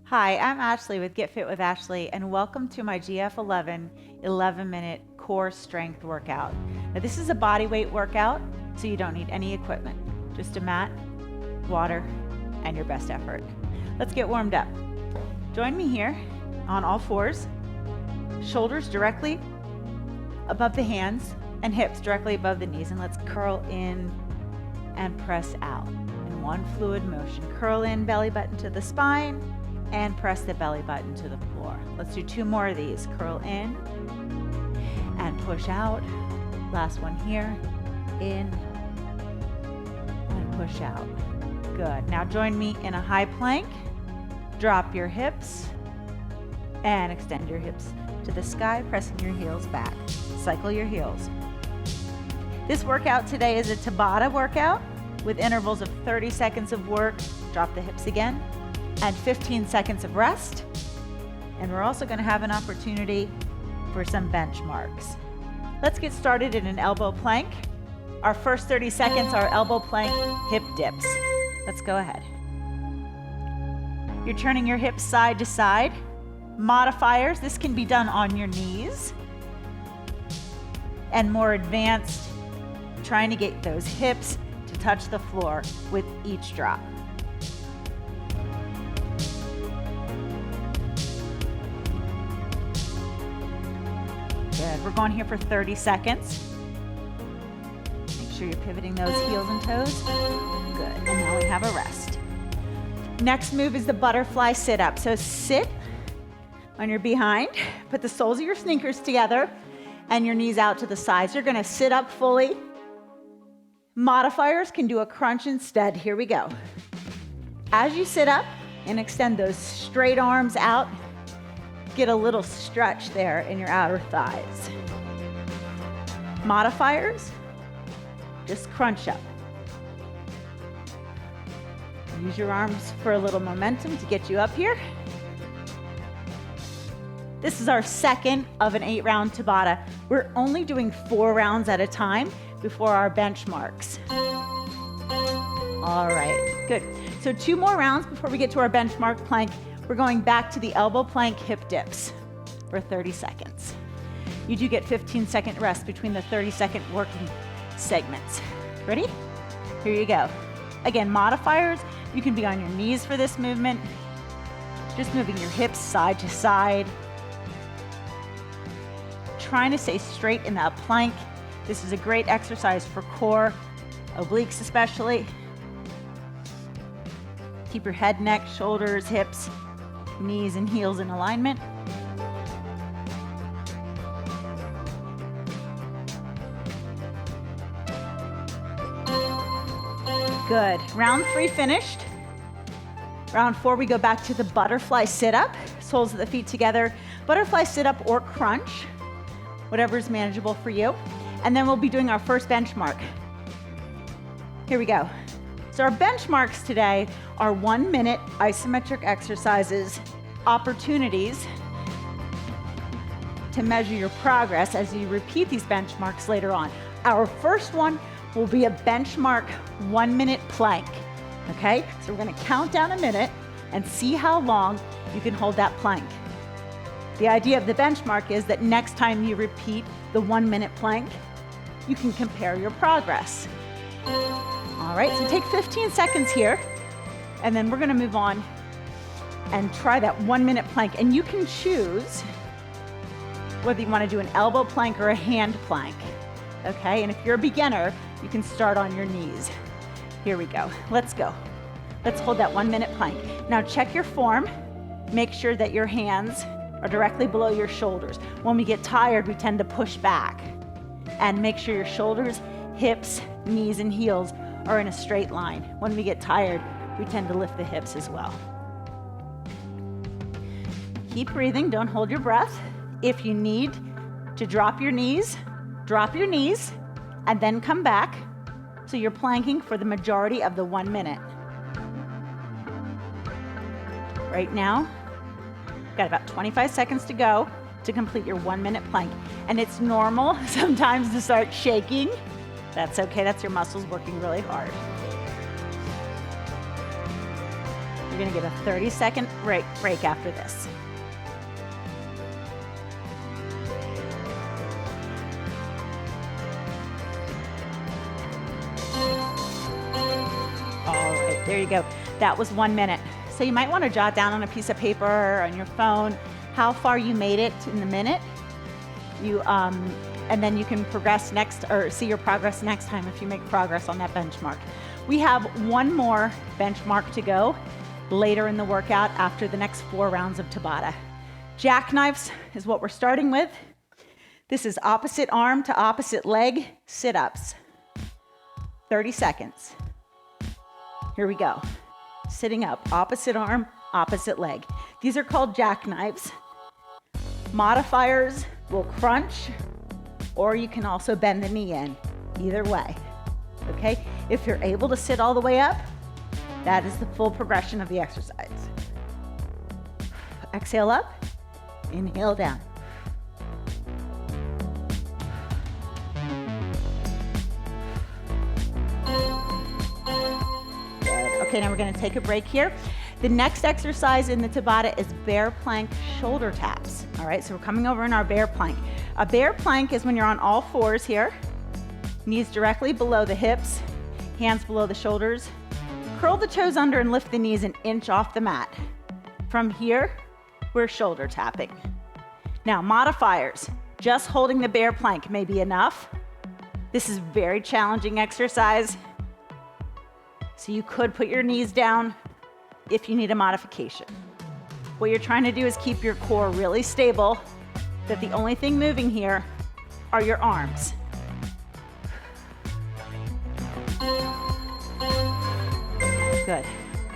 Hi, I'm Ashley with Get Fit with Ashley, and welcome to my gf11 11-minute core strength workout. Now, this is a body weight workout, so you don't need any equipment, just a mat, water, and your best effort. Let's get warmed up. Join me here on all fours, shoulders directly above the hands and hips directly above the knees, and let's curl in and press out in one fluid motion. Curl in, belly button to the spine, and press the belly button to the floor. Let's do 2 more of these. Curl in and push out. Last one here. In and push out. Good. Now join me in a high plank. Drop your hips and extend your hips to the sky, pressing your heels back. Cycle your heels. This workout today is a Tabata workout with intervals of 30 seconds of work. Drop the hips again. And 15 seconds of rest. And we're also going to have an opportunity for some benchmarks. Let's get started in an elbow plank. Our first 30 seconds are elbow plank hip dips. Let's go ahead. You're turning your hips side to side. Modifiers, this can be done on your knees. And more advanced, trying to get those hips to touch the floor with each drop. Good. We're going here for 30 seconds. Make sure you're pivoting those heels and toes. Good. And now we have a rest. Next move is the butterfly sit-up. So sit on your behind, put the soles of your sneakers together, and your knees out to the sides. You're going to sit up fully. Modifiers can do a crunch instead. Here we go. As you sit up and extend those straight arms out, get a little stretch there in your outer thighs. Modifiers, just crunch up. Use your arms for a little momentum to get you up here. This is our second of an 8-round Tabata. We're only doing 4 rounds at a time before our benchmarks. All right, good. So 2 more rounds before we get to our benchmark plank. We're going back to the elbow plank hip dips for 30 seconds. You do get 15-second rest between the 30-second working segments. Ready? Here you go. Again, modifiers, you can be on your knees for this movement. Just moving your hips side to side. Trying to stay straight in that plank. This is a great exercise for core, obliques especially. Keep your head, neck, shoulders, hips, knees and heels in alignment. Good. Round 3 finished. Round 4, we go back to the butterfly sit-up. Soles of the feet together. Butterfly sit-up or crunch, whatever is manageable for you. And then we'll be doing our first benchmark. Here we go. So our benchmarks today are 1-minute isometric exercises, opportunities to measure your progress as you repeat these benchmarks later on. Our first one will be a benchmark 1-minute plank, okay? So we're gonna count down a minute and see how long you can hold that plank. The idea of the benchmark is that next time you repeat the 1-minute plank, you can compare your progress. All right, so take 15 seconds here, and then we're gonna move on and try that 1-minute plank. And you can choose whether you wanna do an elbow plank or a hand plank, okay? And if you're a beginner, you can start on your knees. Here we go, let's go. Let's hold that 1-minute plank. Now check your form. Make sure that your hands are directly below your shoulders. When we get tired, we tend to push back. And make sure your shoulders, hips, knees, and heels are in a straight line. When we get tired, we tend to lift the hips as well. Keep breathing, don't hold your breath. If you need to drop your knees, and then come back. So you're planking for the majority of the 1 minute. Right now, got about 25 seconds to go to complete your 1-minute plank. And it's normal sometimes to start shaking. That's okay, that's your muscles working really hard. You're gonna get a 30-second break after this. All right, there you go. That was 1 minute. So you might want to jot down on a piece of paper or on your phone how far you made it in the minute. And then you can progress next, or see your progress next time if you make progress on that benchmark. We have one more benchmark to go later in the workout after the next 4 rounds of Tabata. Jackknives is what we're starting with. This is opposite arm to opposite leg sit-ups. 30 seconds. Here we go. Sitting up, opposite arm, opposite leg. These are called jackknives. Modifiers will crunch, or you can also bend the knee in, either way, okay? If you're able to sit all the way up, that is the full progression of the exercise. Exhale up, inhale down. Okay, now we're gonna take a break here. The next exercise in the Tabata is bear plank shoulder taps. All right, so we're coming over in our bear plank. A bear plank is when you're on all fours here, knees directly below the hips, hands below the shoulders. Curl the toes under and lift the knees an inch off the mat. From here, we're shoulder tapping. Now, modifiers. Just holding the bear plank may be enough. This is a very challenging exercise. So you could put your knees down if you need a modification. What you're trying to do is keep your core really stable, that the only thing moving here are your arms. Good.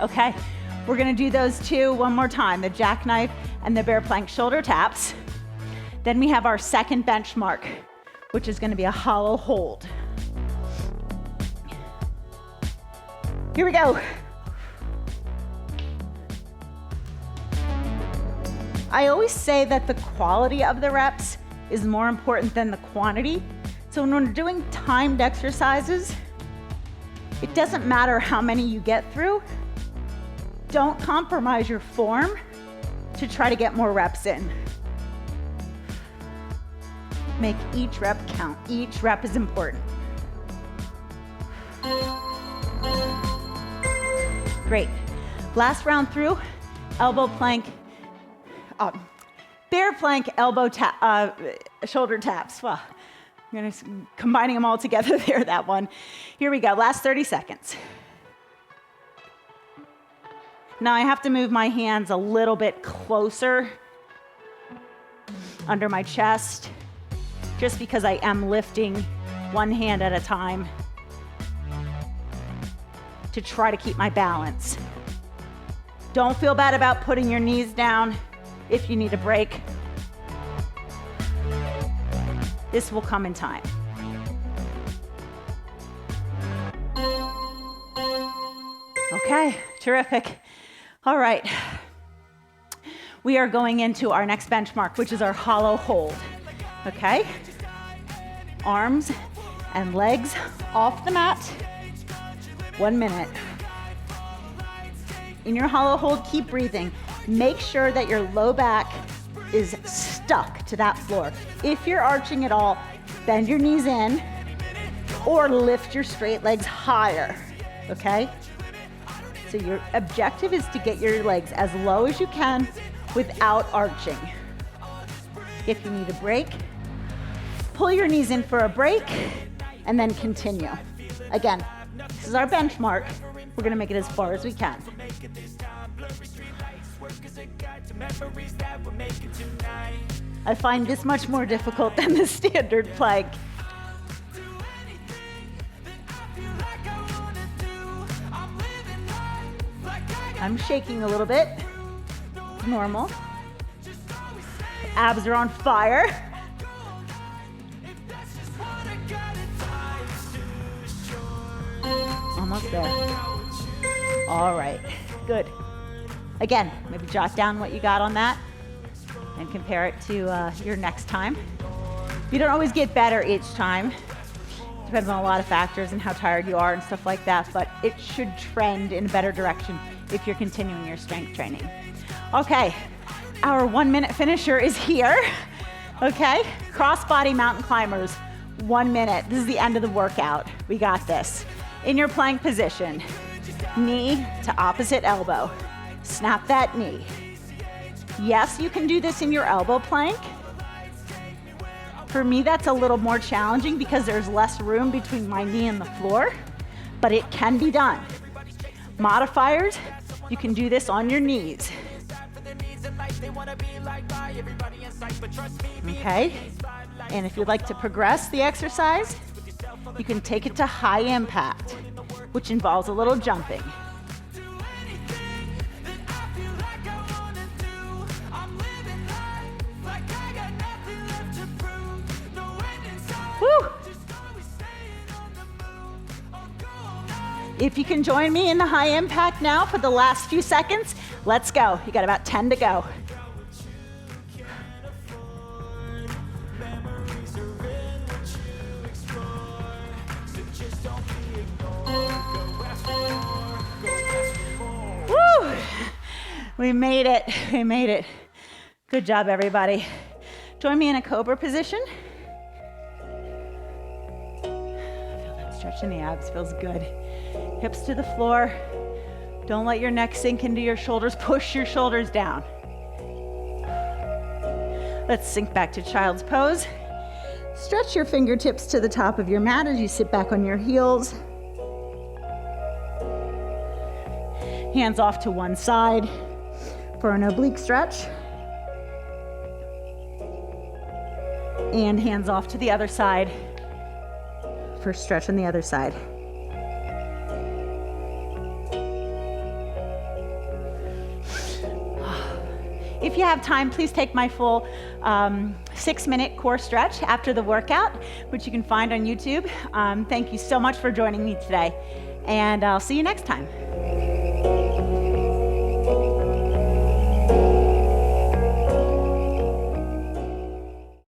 Okay, we're gonna do those two one more time, the jackknife and the bear plank shoulder taps. Then we have our second benchmark, which is gonna be a hollow hold. Here we go. I always say that the quality of the reps is more important than the quantity. So when we're doing timed exercises, it doesn't matter how many you get through. Don't compromise your form to try to get more reps in. Make each rep count. Each rep is important. Great. Last round through, elbow plank, bear plank, shoulder taps. Well, I'm combining them all together there, that one. Here we go, last 30 seconds. Now I have to move my hands a little bit closer under my chest, just because I am lifting one hand at a time to try to keep my balance. Don't feel bad about putting your knees down if you need a break. This will come in time. Okay, terrific. All right. We are going into our next benchmark, which is our hollow hold. Okay? Arms and legs off the mat. 1 minute. In your hollow hold, keep breathing. Make sure that your low back is stuck to that floor. If you're arching at all, bend your knees in or lift your straight legs higher, okay? So your objective is to get your legs as low as you can without arching. If you need a break, pull your knees in for a break and then continue. Again, this is our benchmark. We're gonna make it as far as we can. I find this much more difficult than the standard plank. I'm shaking a little bit. Normal. Abs are on fire. Almost there. All right, good. Again, maybe jot down what you got on that and compare it to your next time. You don't always get better each time. Depends on a lot of factors and how tired you are and stuff like that, but it should trend in a better direction if you're continuing your strength training. Okay, our 1 minute finisher is here. Okay, crossbody mountain climbers, 1 minute. This is the end of the workout. We got this. In your plank position, knee to opposite elbow. Snap that knee. Yes, you can do this in your elbow plank. For me, that's a little more challenging because there's less room between my knee and the floor, but it can be done. Modifiers, you can do this on your knees. Okay, and if you'd like to progress the exercise, you can take it to high impact, which involves a little jumping. Woo! If you can join me in the high impact now for the last few seconds, let's go. You got about 10 to go. Woo! We made it. We made it. Good job, everybody. Join me in a cobra position. Feel that stretch in the abs. Feels good. Hips to the floor. Don't let your neck sink into your shoulders. Push your shoulders down. Let's sink back to child's pose. Stretch your fingertips to the top of your mat as you sit back on your heels. Hands off to one side for an oblique stretch. And hands off to the other side for stretch on the other side. If you have time, please take my full 6-minute core stretch after the workout, which you can find on YouTube. Thank you so much for joining me today, and I'll see you next time.